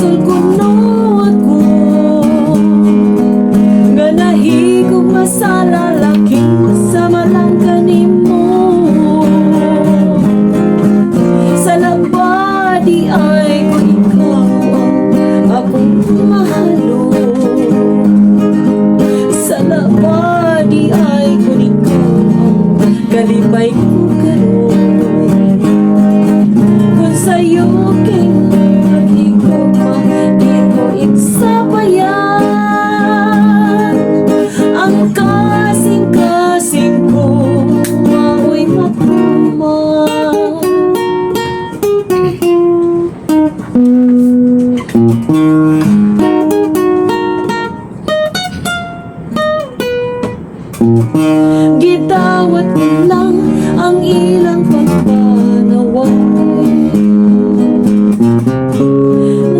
basol kuno ako nga nahigog masalalaking sama lang kanimo. Sa labadi ay kung ikaw ang akong mahalo. Sa labadi ay kung ikaw ang kalipay ko karon. Kung sa'yo king nahigog pa dito iksabayan, ang kasing-kasing ko mao'y matuman. Gidawat ko lang ang ilang pagpanaway,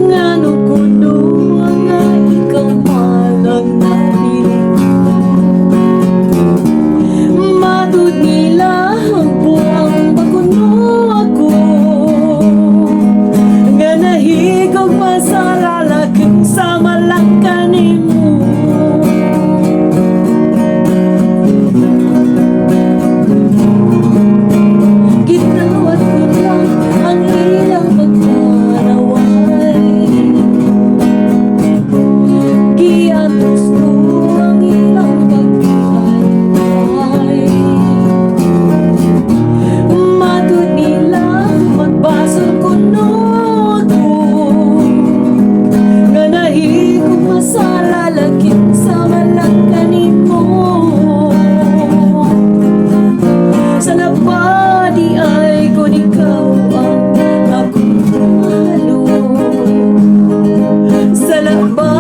ngano ko doon nga ikaw malang nabiling. Matud nila ang buwang paguno ako nga nahigog pa sa lalaking sama lang kanimo. Gidawat ko lang ang ilang pagpanaway, giatos ko ang ilang pagpanaway. Matud nila magbasol kuno ako nga nahigog masalalaking sama lang kanimo. Sa labadi ay kung ikaw ang akong mahalo. Sa labadi